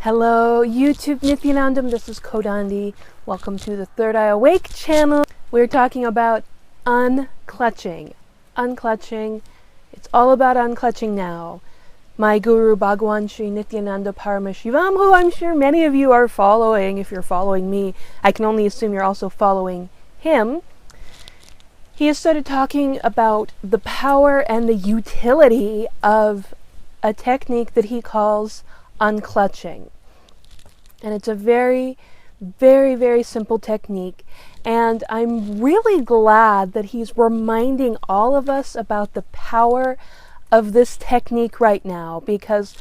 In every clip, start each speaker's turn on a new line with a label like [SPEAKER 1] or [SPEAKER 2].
[SPEAKER 1] Hello YouTube Nithyanandam, this is Kodandi. Welcome to the Third Eye Awake channel. We're talking about unclutching. Unclutching. It's all about unclutching now. My guru Bhagavan Sri Nithyananda Paramashivam, who I'm sure many of you are following. If you're following me, I can only assume you're also following him. He has started talking about the power and the utility of a technique that he calls unclutching. And it's a very, very, very simple technique. And I'm really glad that he's reminding all of us about the power of this technique right now, because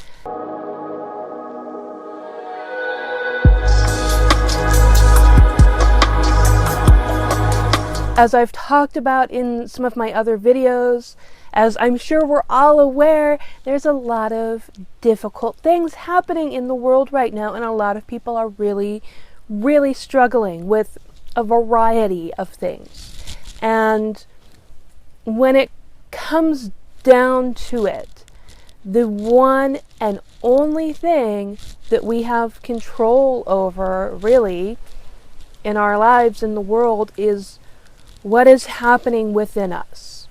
[SPEAKER 1] as I've talked about in some of my other videos, as I'm sure we're all aware, there's a lot of difficult things happening in the world right now, and a lot of people are really, really struggling with a variety of things. And when it comes down to it, the one and only thing that we have control over, really, in our lives in the world is what is happening within us.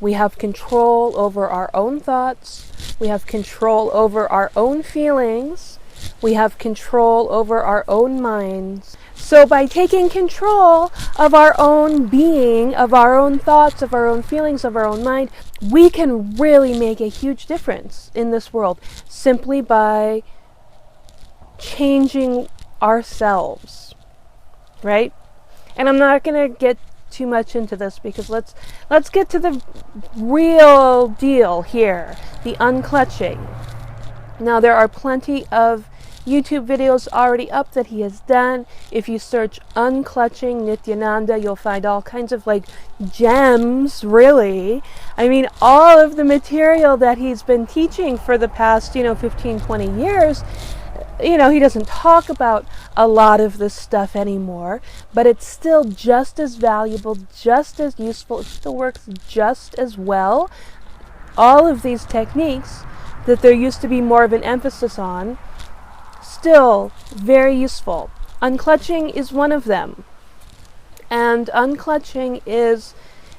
[SPEAKER 1] We have control over our own thoughts. We have control over our own feelings. We have control over our own minds. So by taking control of our own being, of our own thoughts, of our own feelings, of our own mind, we can really make a huge difference in this world simply by changing ourselves, right? And I'm not going to get too much into this, because let's get to the real deal here, the unclutching. Now, there are plenty of YouTube videos already up that he has done. If you search Unclutching Nithyananda, you'll find all kinds of gems, really. I mean, all of the material that he's been teaching for the past 15, 20 years. He doesn't talk about a lot of this stuff anymore, but it's still just as valuable, just as useful. It still works just as well. All of these techniques that there used to be more of an emphasis on, still very useful. Unclutching is one of them. And unclutching is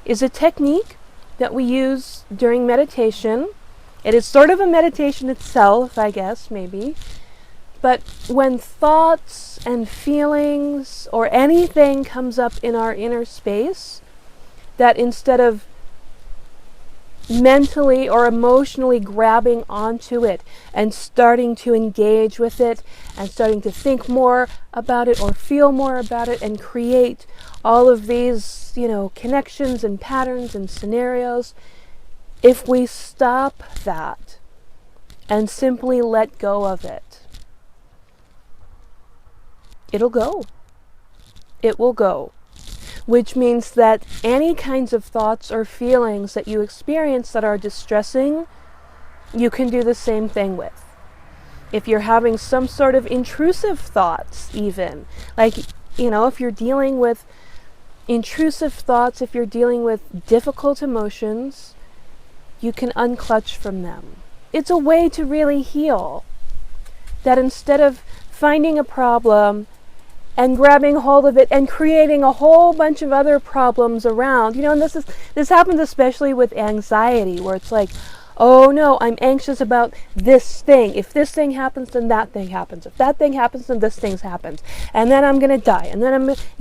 [SPEAKER 1] a technique that we use during meditation. It is sort of a meditation itself, I guess, maybe. But when thoughts and feelings or anything comes up in our inner space, that instead of mentally or emotionally grabbing onto it and starting to engage with it and starting to think more about it or feel more about it and create all of these, connections and patterns and scenarios, if we stop that and simply let go of it, it'll go. It will go. Which means that any kinds of thoughts or feelings that you experience that are distressing, you can do the same thing with. If you're having some sort of intrusive thoughts, even, if you're dealing with intrusive thoughts, if you're dealing with difficult emotions, you can unclutch from them. It's a way to really heal. That instead of finding a problem and grabbing hold of it and creating a whole bunch of other problems around. And this happens especially with anxiety, where it's oh no, I'm anxious about this thing. If this thing happens, then that thing happens. If that thing happens, then this thing happens. And then I'm going to die. And then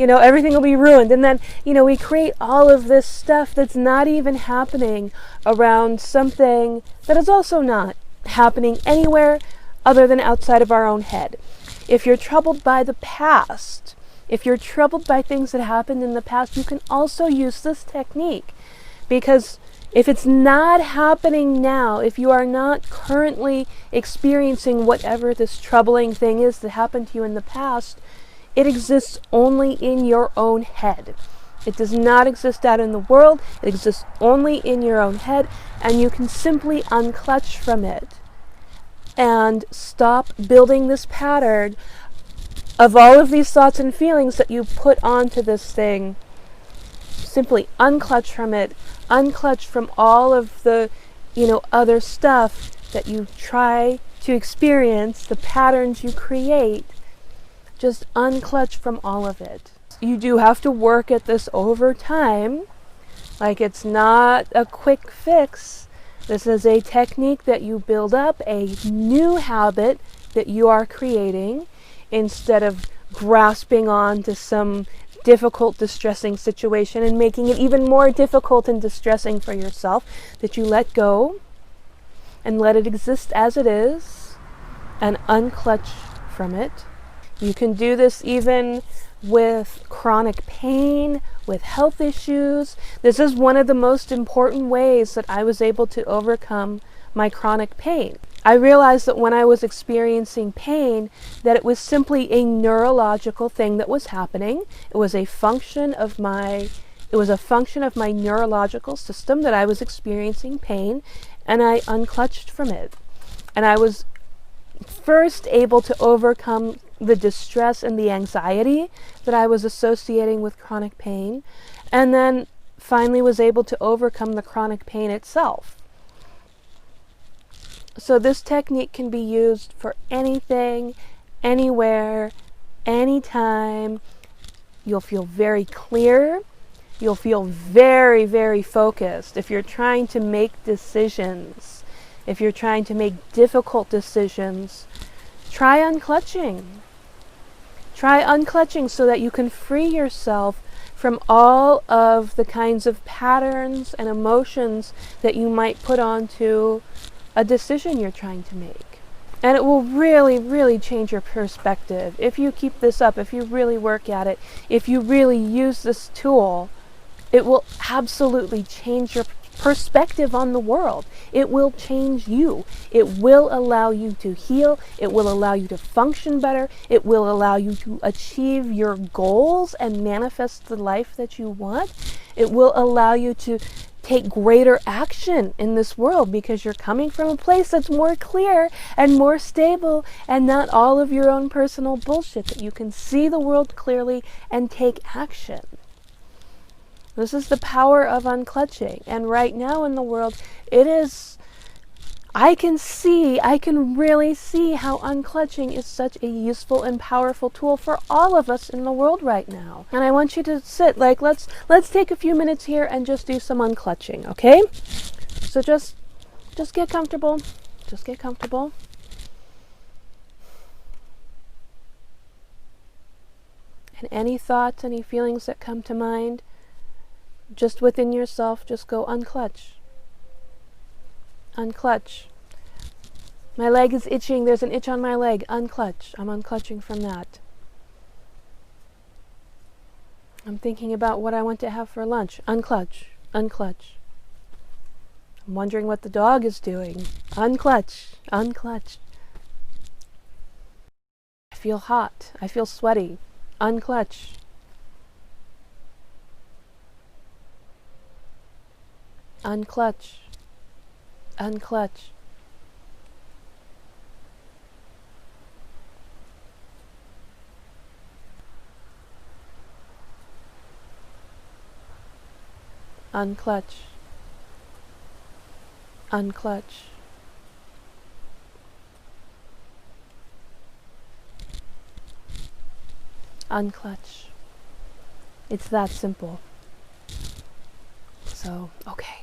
[SPEAKER 1] everything will be ruined. And then, we create all of this stuff that's not even happening around something that is also not happening anywhere other than outside of our own head. If you're troubled by the past, if you're troubled by things that happened in the past, you can also use this technique. Because if it's not happening now, if you are not currently experiencing whatever this troubling thing is that happened to you in the past, it exists only in your own head. It does not exist out in the world. It exists only in your own head, and you can simply unclutch from it and stop building this pattern of all of these thoughts and feelings that you put onto this thing. Simply unclutch from it, unclutch from all of the, other stuff that you try to experience the patterns you create, just unclutch from all of it. You do have to work at this over time. Like, it's not a quick fix. This is a technique that you build up, a new habit that you are creating, instead of grasping on to some difficult, distressing situation and making it even more difficult and distressing for yourself, that you let go and let it exist as it is and unclutch from it. You can do this even with chronic pain, with health issues. This is one of the most important ways that I was able to overcome my chronic pain. I realized that when I was experiencing pain, that it was simply a neurological thing that was happening. It was a function of my neurological system that I was experiencing pain, and I unclutched from it. And I was first able to overcome the distress and the anxiety that I was associating with chronic pain, and then finally was able to overcome the chronic pain itself. So this technique can be used for anything, anywhere, anytime. You'll feel very clear. You'll feel very, very focused. If you're trying to make decisions, if you're trying to make difficult decisions, try unclutching. Try unclutching so that you can free yourself from all of the kinds of patterns and emotions that you might put onto a decision you're trying to make. And it will really, really change your perspective. If you keep this up, if you really work at it, if you really use this tool, it will absolutely change your perspective on the world. It will change you. It will allow you to heal. It will allow you to function better. It will allow you to achieve your goals and manifest the life that you want. It will allow you to take greater action in this world, because you're coming from a place that's more clear and more stable, and not all of your own personal bullshit, that you can see the world clearly and take action. This is the power of unclutching. And right now in the world, I can really see how unclutching is such a useful and powerful tool for all of us in the world right now. And I want you to sit, let's take a few minutes here and just do some unclutching, okay? So just get comfortable. Just get comfortable. And any thoughts, any feelings that come to mind, just within yourself, just go unclutch. Unclutch. My leg is itching. There's an itch on my leg. Unclutch. I'm unclutching from that. I'm thinking about what I want to have for lunch. Unclutch. Unclutch. I'm wondering what the dog is doing. Unclutch. Unclutch. I feel hot. I feel sweaty. Unclutch. Unclutch. Unclutch. Unclutch. Unclutch. Unclutch. It's that simple. So, okay.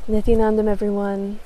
[SPEAKER 1] Nithyanandam, everyone.